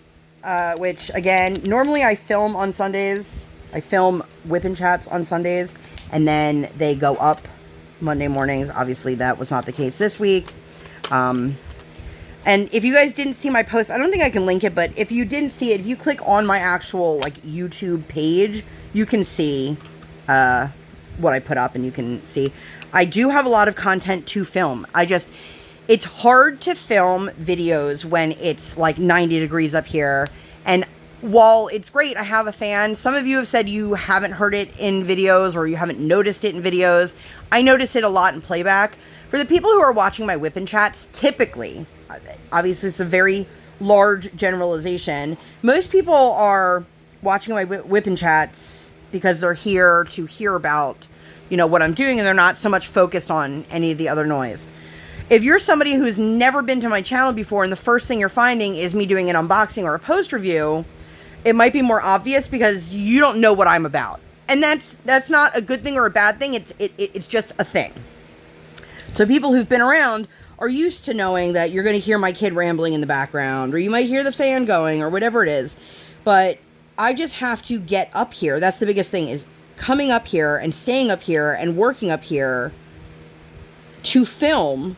which, again, normally I film on Sundays. I film WIP Chats on Sundays, and then they go up Monday mornings. Obviously, that was not the case this week. And if you guys didn't see my post, I don't think I can link it, but if you didn't see it, if you click on my actual, like, YouTube page, you can see what I put up, and you can see. I do have a lot of content to film. It's hard to film videos when it's like 90 degrees up here. And while it's great, I have a fan. Some of you have said you haven't heard it in videos or you haven't noticed it in videos. I notice it a lot in playback. For the people who are watching my WIP Chats, typically, obviously it's a very large generalization. Most people are watching my WIP Chats because they're here to hear about, what I'm doing, and they're not so much focused on any of the other noise. If you're somebody who's never been to my channel before and the first thing you're finding is me doing an unboxing or a post review, it might be more obvious because you don't know what I'm about. And that's not a good thing or a bad thing. It's just a thing. So people who've been around are used to knowing that you're going to hear my kid rambling in the background, or you might hear the fan going, or whatever it is. But I just have to get up here. That's the biggest thing, is coming up here and staying up here and working up here to film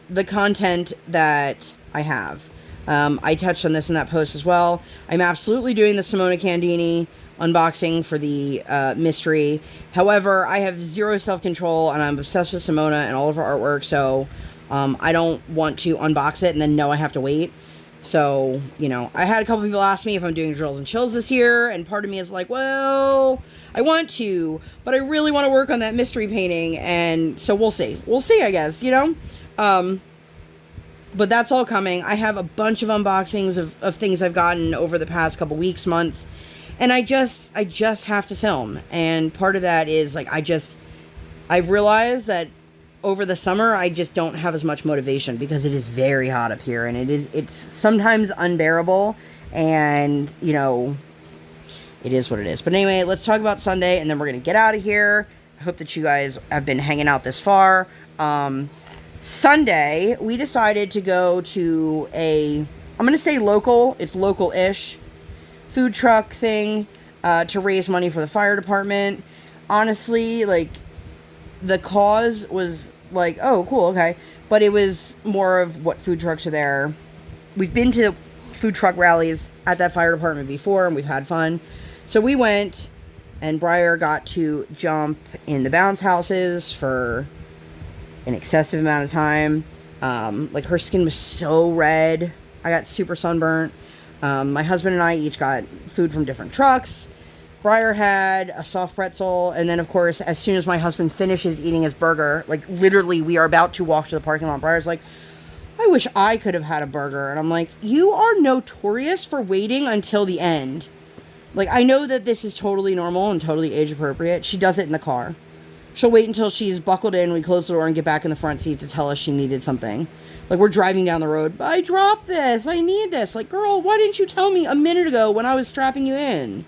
the content that I have. I touched on this in that post as well. I'm absolutely doing the Simona Candini unboxing for the mystery. However, I have zero self-control and I'm obsessed with Simona and all of her artwork, so I don't want to unbox it and then know I have to wait. So, I had a couple people ask me if I'm doing drills and chills this year, and part of me is like, well, I want to, but I really want to work on that mystery painting, and so we'll see. We'll see, I guess, But that's all coming. I have a bunch of unboxings of things I've gotten over the past couple weeks, months, and I just have to film. And part of that is, like, I've realized that over the summer, I just don't have as much motivation because it is very hot up here, and it's sometimes unbearable, and, it is what it is. But anyway, let's talk about Sunday, and then we're going to get out of here. I hope that you guys have been hanging out this far. Sunday, we decided to go to I'm going to say local, it's local-ish, food truck thing to raise money for the fire department. Honestly, like, the cause was like, oh, cool, okay. But it was more of what food trucks are there. We've been to food truck rallies at that fire department before, and we've had fun. So we went, and Briar got to jump in the bounce houses for an excessive amount of time. Like, her skin was so red. I got super sunburnt. My husband and I each got food from different trucks. Briar had a soft pretzel, and then, of course, as soon as my husband finishes eating his burger, like, literally, we are about to walk to the parking lot. Briar's like, I wish I could have had a burger. And I'm like, you are notorious for waiting until the end. Like, I know that this is totally normal and totally age appropriate. She does it in the car. She'll wait until she's buckled in, we close the door and get back in the front seat to tell us she needed something. Like, we're driving down the road. I dropped this. I need this. Like, girl, why didn't you tell me a minute ago when I was strapping you in?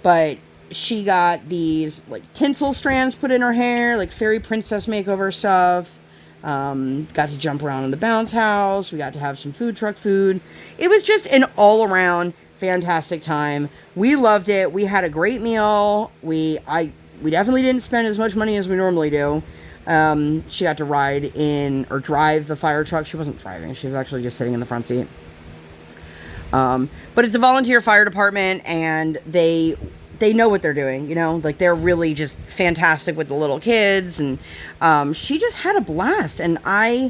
But she got these, like, tinsel strands put in her hair, like fairy princess makeover stuff. Got to jump around in the bounce house. We got to have some food truck food. It was just an all-around fantastic time. We loved it. We had a great meal. We definitely didn't spend as much money as we normally do. She got to ride in or drive the fire truck. She wasn't driving. She was actually just sitting in the front seat. But it's a volunteer fire department, and they know what they're doing, you know, like they're really just fantastic with the little kids, and she just had a blast. And I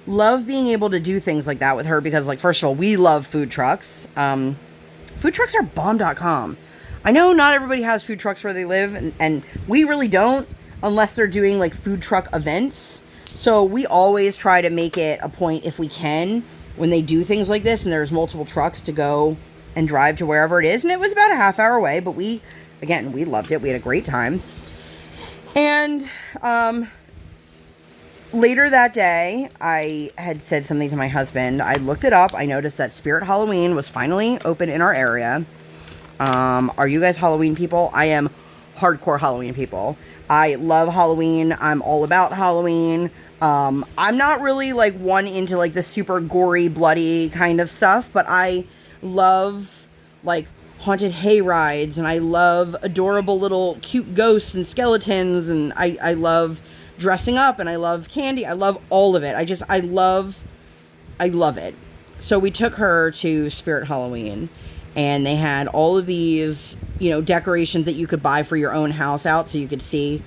love being able to do things like that with her because, like, first of all, we love food trucks. Food trucks are bomb.com. I know not everybody has food trucks where they live, and we really don't unless they're doing like food truck events. So we always try to make it a point, if we can, when they do things like this and there's multiple trucks, to go and drive to wherever it is. And it was about a half hour away, but we loved it. We had a great time. And later that day, I had said something to my husband. I looked it up. I noticed that Spirit Halloween was finally open in our area. Are you guys Halloween people? I am hardcore Halloween people. I love Halloween. I'm all about Halloween. I'm not really like one into like the super gory, bloody kind of stuff, but I love like haunted hay rides, and I love adorable little cute ghosts and skeletons, and I love dressing up, and I love candy. I love all of it. I love it. So we took her to Spirit Halloween, and they had all of these, you know, decorations that you could buy for your own house out, so you could see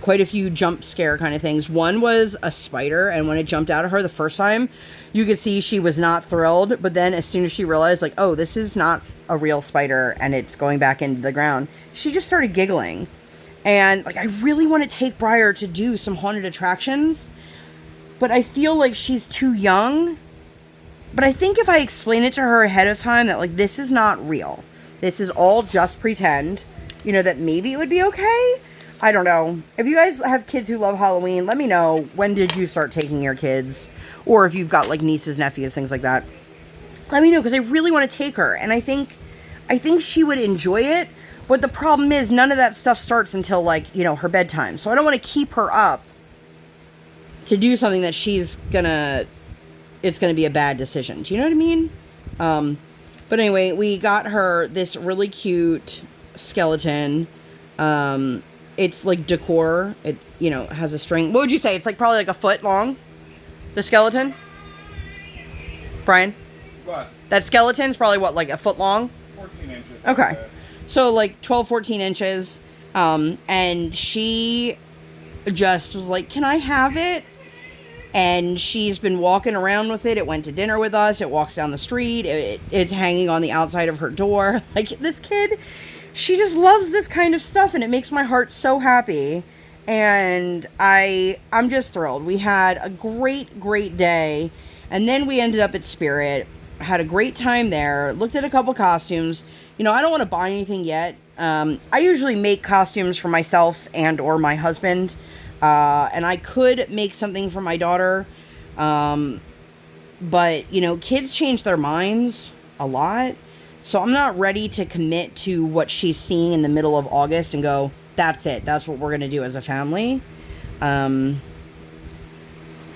quite a few jump scare kind of things. One was a spider, and when it jumped out at her the first time, you could see she was not thrilled. But then as soon as she realized, like, oh, this is not a real spider and it's going back into the ground, she just started giggling. And like, I really want to take Briar to do some haunted attractions, but I feel like she's too young. But I think if I explain it to her ahead of time that, like, this is not real, this is all just pretend, you know, that maybe it would be okay. I don't know. If you guys have kids who love Halloween, let me know, when did you start taking your kids? Or if you've got like nieces, nephews, things like that, let me know, because I really want to take her. And I think she would enjoy it. But the problem is, none of that stuff starts until, like, you know, her bedtime. So I don't want to keep her up to do something that it's gonna be a bad decision. Do you know what I mean? But anyway, we got her this really cute skeleton. It's like decor. It, you know, has a string. What would you say? It's like probably like a foot long, the skeleton? Brian? What? That skeleton's probably what, like a foot long? 14 inches. Okay. So like 12, 14 inches. And she just was like, can I have it? And she's been walking around with it. It went to dinner with us. It walks down the street. It's hanging on the outside of her door. Like, this kid, she just loves this kind of stuff, and it makes my heart so happy. And I'm just thrilled. We had a great, great day. And then we ended up at Spirit. Had a great time there. Looked at a couple costumes. You know, I don't want to buy anything yet. I usually make costumes for myself and or my husband. And I could make something for my daughter. But, you know, kids change their minds a lot. So I'm not ready to commit to what she's seeing in the middle of August and go, that's it. That's what we're going to do as a family.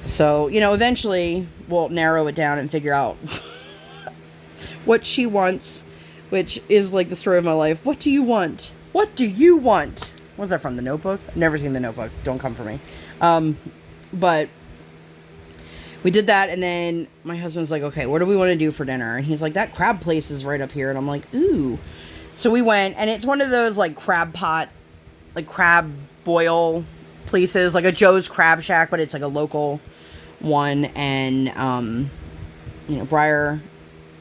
So, you know, eventually we'll narrow it down and figure out what she wants, which is like the story of my life. What do you want? What do you want? What's that from, The Notebook? I've never seen The Notebook. Don't come for me. But we did that, and then my husband's like, okay, what do we want to do for dinner? And he's like, that crab place is right up here. And I'm like, ooh. So we went, and it's one of those, like, crab pot, like, crab boil places, like a Joe's Crab Shack, but it's, like, a local one. And, you know, Briar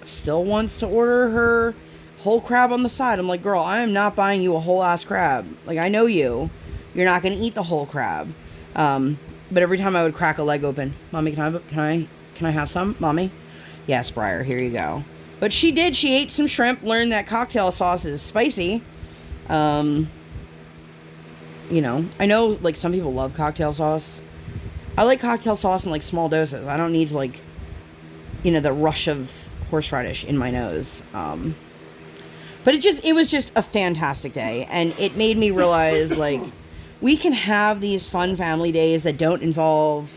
still wants to order her whole crab on the side. I'm like, girl, I am not buying you a whole ass crab. Like, I know you. You're not going to eat the whole crab. But every time I would crack a leg open, Mommy, can I have some? Mommy? Yes, Briar, here you go. But she did. She ate some shrimp, learned that cocktail sauce is spicy. You know, I know, like, some people love cocktail sauce. I like cocktail sauce in, like, small doses. I don't need, like, you know, the rush of horseradish in my nose. But it was just a fantastic day. And it made me realize, like, we can have these fun family days that don't involve,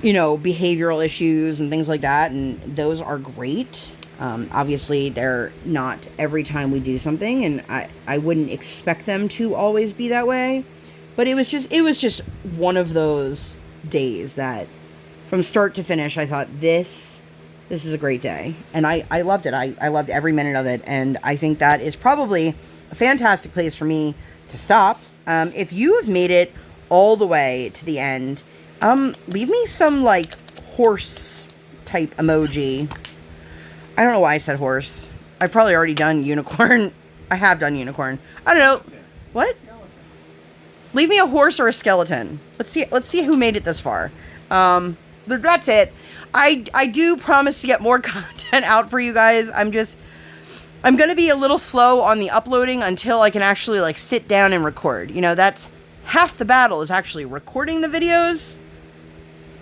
you know, behavioral issues and things like that. And those are great. Obviously, they're not every time we do something, and I wouldn't expect them to always be that way. But it was just one of those days that, from start to finish, I thought this is a great day, and I loved it. I loved every minute of it, and I think that is probably a fantastic place for me to stop. If you have made it all the way to the end, leave me some, like, horse type emoji. I don't know why I said horse. I've probably already done unicorn. I have done unicorn. I don't know. What? Leave me a horse or a skeleton. Let's see who made it this far. But that's it. I do promise to get more content out for you guys. I'm going to be a little slow on the uploading until I can actually, like, sit down and record. You know, that's half the battle, is actually recording the videos.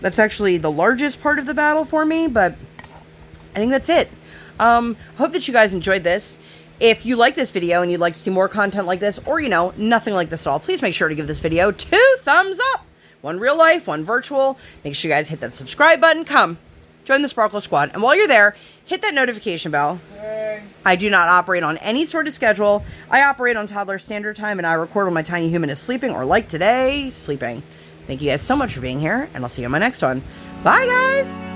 That's actually the largest part of the battle for me, but I think that's it. Hope that you guys enjoyed this. If you like this video and you'd like to see more content like this, or, you know, nothing like this at all, please make sure to give this video 2 thumbs up. One real life, one virtual. Make sure you guys hit that subscribe button. Come, join the Sparkle Squad. And while you're there, hit that notification bell. Hey. I do not operate on any sort of schedule. I operate on toddler standard time, and I record when my tiny human is sleeping, or like today, sleeping. Thank you guys so much for being here, and I'll see you on my next one. Bye, guys!